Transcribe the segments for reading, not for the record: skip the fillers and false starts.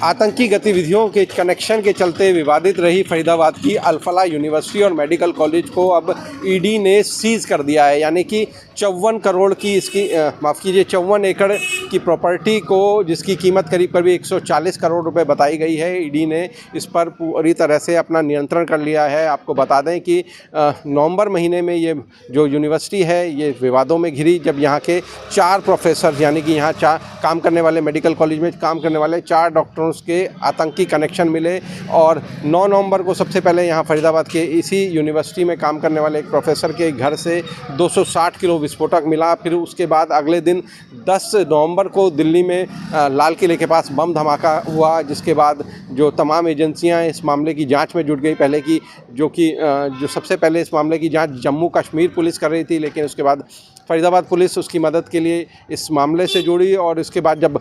आतंकी गतिविधियों के कनेक्शन के चलते विवादित रही फरीदाबाद की अल-फलाह यूनिवर्सिटी और मेडिकल कॉलेज को अब ईडी ने सीज़ कर दिया है। यानी कि 54 करोड़ की इसकी 54 एकड़ की प्रॉपर्टी को, जिसकी कीमत करीब 140 करोड़ रुपए बताई गई है, ईडी ने इस पर पूरी तरह से अपना नियंत्रण कर लिया है। आपको बता दें कि नवंबर महीने में ये जो यूनिवर्सिटी है ये विवादों में घिरी, जब यहाँ के 4 प्रोफेसर, यानी कि यहाँ काम करने वाले, मेडिकल कॉलेज में काम करने वाले 4 डॉक्टरों के आतंकी कनेक्शन मिले। और 9 नवंबर को सबसे पहले यहाँ फरीदाबाद के इसी यूनिवर्सिटी में काम करने वाले एक प्रोफेसर के घर से 260 किलो विस्फोटक मिला। फिर उसके बाद अगले दिन 10 नवंबर को दिल्ली में लाल किले के पास बम धमाका हुआ, जिसके बाद जो तमाम एजेंसियां इस मामले की जांच में जुट गई। पहले की जो सबसे पहले इस मामले की जांच जम्मू कश्मीर पुलिस कर रही थी, लेकिन उसके बाद फरीदाबाद पुलिस उसकी मदद के लिए इस मामले से जुड़ी। और इसके बाद जब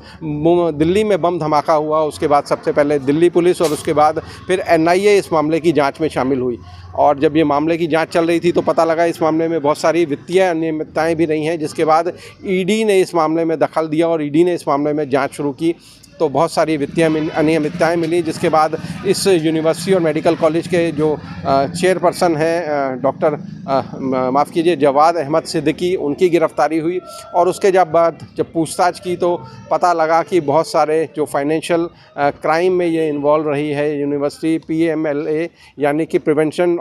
दिल्ली में बम धमाका हुआ, उसके बाद सबसे पहले दिल्ली पुलिस और उसके बाद फिर एनआईए इस मामले की जांच में शामिल हुई। और जब ये मामले की जांच चल रही थी तो पता लगा इस मामले में बहुत सारी वित्तीय अनियमितताएं भी रही हैं, जिसके बाद ईडी ने इस मामले में दखल दिया और ईडी ने इस मामले में जांच शुरू की। तो बहुत सारी वित्तीय अनियमितताएं मिली, जिसके बाद इस यूनिवर्सिटी और मेडिकल कॉलेज के जो चेयरपर्सन हैं डॉक्टर जवाद अहमद सिद्दीकी, उनकी गिरफ्तारी हुई। और उसके बाद जब पूछताछ की तो पता लगा कि बहुत सारे जो फाइनेंशियल क्राइम में ये इन्वॉल्व रही है यूनिवर्सिटी। पीएमएलए यानी कि prevention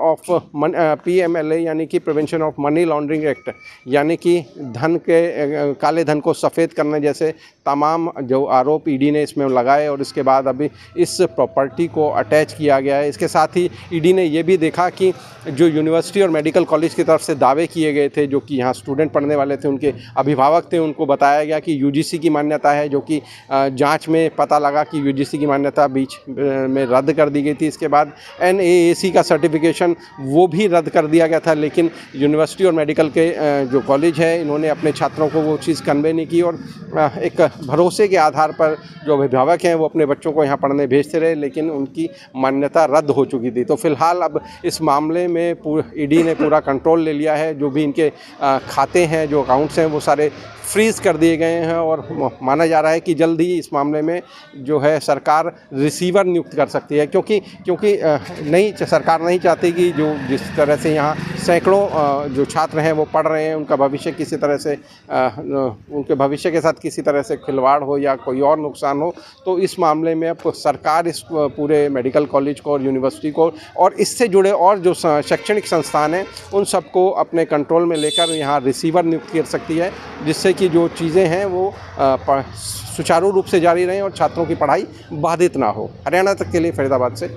of money laundering act, यानी कि काले धन को सफ़ेद करने जैसे तमाम जो आरोप ईडी ने इसमें लगाए। और इसके बाद अभी इस प्रॉपर्टी को अटैच किया गया है। इसके साथ ही ईडी ने ये भी देखा कि जो यूनिवर्सिटी और मेडिकल कॉलेज की तरफ से दावे किए गए थे, जो कि यहाँ स्टूडेंट पढ़ने वाले थे, उनके अभिभावक थे, उनको बताया गया कि यूजीसी की मान्यता है, जो कि जांच में पता लगा कि यूजीसी की मान्यता बीच में रद्द कर दी गई थी। इसके बाद एनएएसी का सर्टिफिकेशन वो भी रद्द कर दिया गया था, लेकिन यूनिवर्सिटी और मेडिकल के जो कॉलेज है, इन्होंने अपने छात्रों को वो चीज़ कन्वे नहीं की। और एक भरोसे के आधार पर जो अभिभावक हैं वो अपने बच्चों को यहाँ पढ़ने भेजते रहे, लेकिन उनकी मान्यता रद्द हो चुकी थी। तो फिलहाल अब इस मामले में ईडी ने पूरा कंट्रोल ले लिया है। जो भी इनके खाते हैं, जो अकाउंट्स हैं, वो सारे फ्रीज़ कर दिए गए हैं। और माना जा रहा है कि जल्द ही इस मामले में जो है सरकार रिसीवर नियुक्त कर सकती है, क्योंकि सरकार नहीं चाहती कि जो जिस तरह से यहाँ सैकड़ों जो छात्र हैं वो पढ़ रहे हैं, उनका भविष्य किसी तरह से उनके भविष्य के साथ किसी तरह से खिलवाड़ हो या कोई और नुकसान हो। तो इस मामले में अब सरकार इस पूरे मेडिकल कॉलेज को और यूनिवर्सिटी को और इससे जुड़े और जो शैक्षणिक संस्थान हैं उन सबको अपने कंट्रोल में लेकर यहाँ रिसीवर नियुक्त कर सकती है, जिससे कि जो चीज़ें हैं वो सुचारू रूप से जारी रहें और छात्रों की पढ़ाई बाधित ना हो। हरियाणा तक के लिए फरीदाबाद से